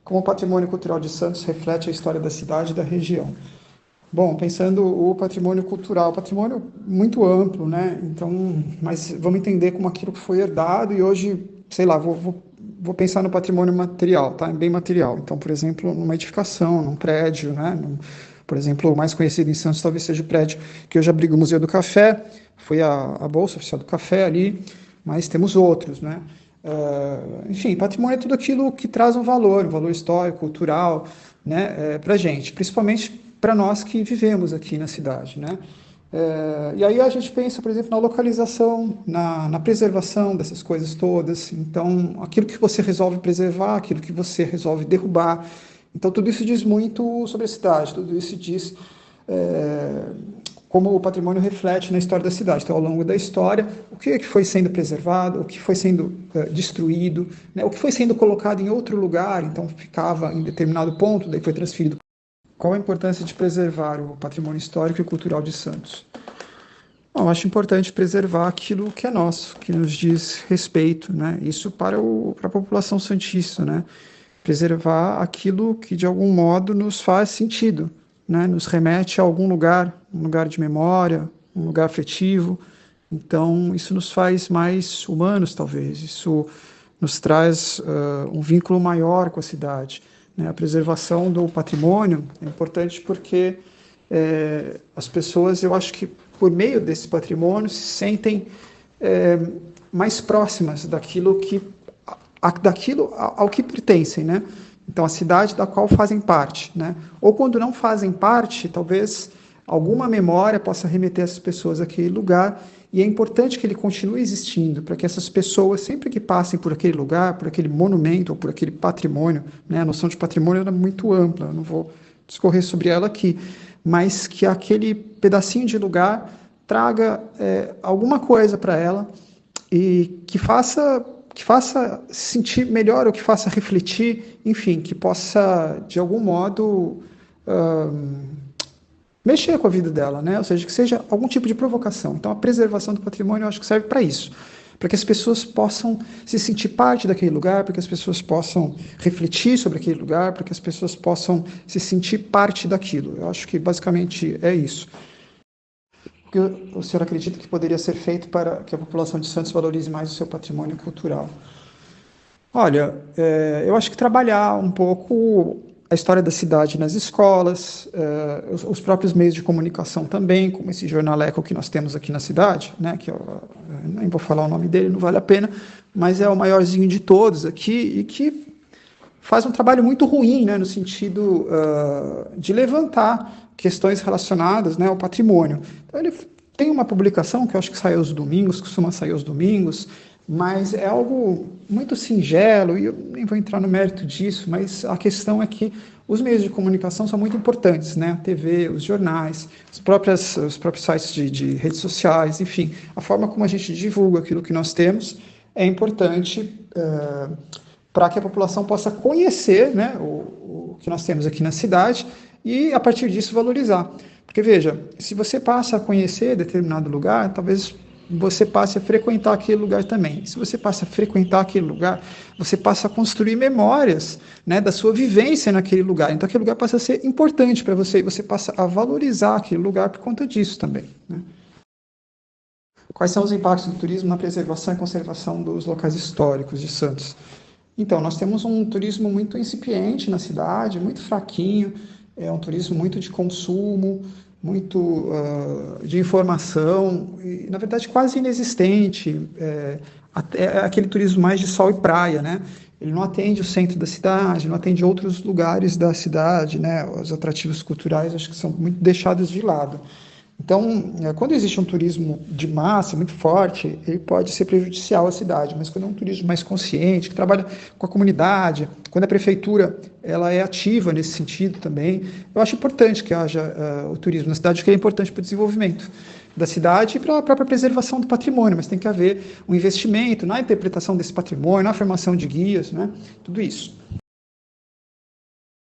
Como o patrimônio cultural de Santos reflete a história da cidade e da região? Bom, pensando o patrimônio cultural, patrimônio muito amplo, né? Então, mas vamos entender como aquilo que foi herdado e hoje, sei lá, vou pensar no patrimônio material, tá? Bem material. Então, por exemplo, numa edificação, num prédio, né? Por exemplo, o mais conhecido em Santos talvez seja o prédio que hoje abriga o Museu do Café, foi a Bolsa Oficial do Café ali, mas temos outros, né? Enfim, patrimônio é tudo aquilo que traz um valor histórico, cultural, né, para a gente, principalmente para nós que vivemos aqui na cidade, né? E aí a gente pensa, por exemplo, na localização, na preservação dessas coisas todas. Então, aquilo que você resolve preservar, aquilo que você resolve derrubar. Então, tudo isso diz muito sobre a cidade, tudo isso diz é, como o patrimônio reflete na história da cidade. Então, ao longo da história, o que foi sendo preservado, o que foi sendo destruído, né, o que foi sendo colocado em outro lugar, então ficava em determinado ponto, daí foi transferido. Qual a importância de preservar o patrimônio histórico e cultural de Santos? Bom, eu acho importante preservar aquilo que é nosso, que nos diz respeito, né? Isso para a população santista, né? Preservar aquilo que de algum modo nos faz sentido, né? Nos remete a algum lugar, um lugar de memória, um lugar afetivo. Então, isso nos faz mais humanos, talvez. Isso nos traz um vínculo maior com a cidade, né? A preservação do patrimônio é importante porque as pessoas, eu acho que por meio desse patrimônio, se sentem mais próximas daquilo ao que pertencem, né? Então, a cidade da qual fazem parte, né? Ou quando não fazem parte, talvez alguma memória possa remeter essas pessoas àquele lugar, e é importante que ele continue existindo, para que essas pessoas, sempre que passem por aquele lugar, por aquele monumento ou por aquele patrimônio, né? A noção de patrimônio é muito ampla, eu não vou discorrer sobre ela aqui, mas que aquele pedacinho de lugar traga alguma coisa para ela e que faça se sentir melhor, ou que faça refletir, enfim, que possa, de algum modo, mexer com a vida dela, né? Ou seja, que seja algum tipo de provocação. Então, a preservação do patrimônio, eu acho que serve para isso, para que as pessoas possam se sentir parte daquele lugar, para que as pessoas possam refletir sobre aquele lugar, para que as pessoas possam se sentir parte daquilo. Eu acho que, basicamente, é isso. O que o senhor acredita que poderia ser feito para que a população de Santos valorize mais o seu patrimônio cultural? Olha, eu acho que trabalhar um pouco a história da cidade nas escolas, os próprios meios de comunicação também, como esse jornaleco que nós temos aqui na cidade, né, que eu nem vou falar o nome dele, não vale a pena, mas é o maiorzinho de todos aqui e que faz um trabalho muito ruim, né, no sentido de levantar questões relacionadas, né, ao patrimônio. Então, ele tem uma publicação que eu acho que sai aos domingos, costuma sair aos domingos, mas é algo muito singelo, e eu nem vou entrar no mérito disso, mas a questão é que os meios de comunicação são muito importantes, né? A TV, os jornais, os próprios sites de redes sociais, enfim, a forma como a gente divulga aquilo que nós temos é importante para que a população possa conhecer, né, o que nós temos aqui na cidade e, a partir disso, valorizar. Porque, veja, se você passa a conhecer determinado lugar, talvez você passe a frequentar aquele lugar também. Se você passa a frequentar aquele lugar, você passa a construir memórias, né, da sua vivência naquele lugar. Então, aquele lugar passa a ser importante para você e você passa a valorizar aquele lugar por conta disso também, né? Quais são os impactos do turismo na preservação e conservação dos locais históricos de Santos? Então, nós temos um turismo muito incipiente na cidade, muito fraquinho, é um turismo muito de consumo, muito de informação, e, na verdade, quase inexistente. É aquele turismo mais de sol e praia, né? Ele não atende o centro da cidade, não atende outros lugares da cidade, né? Os atrativos culturais, acho que são muito deixados de lado. Então, quando existe um turismo de massa muito forte, ele pode ser prejudicial à cidade, mas quando é um turismo mais consciente, que trabalha com a comunidade, quando a prefeitura ela é ativa nesse sentido também, eu acho importante que haja o turismo na cidade, porque é importante para o desenvolvimento da cidade e para a própria preservação do patrimônio, mas tem que haver um investimento na interpretação desse patrimônio, na formação de guias, né? Tudo isso.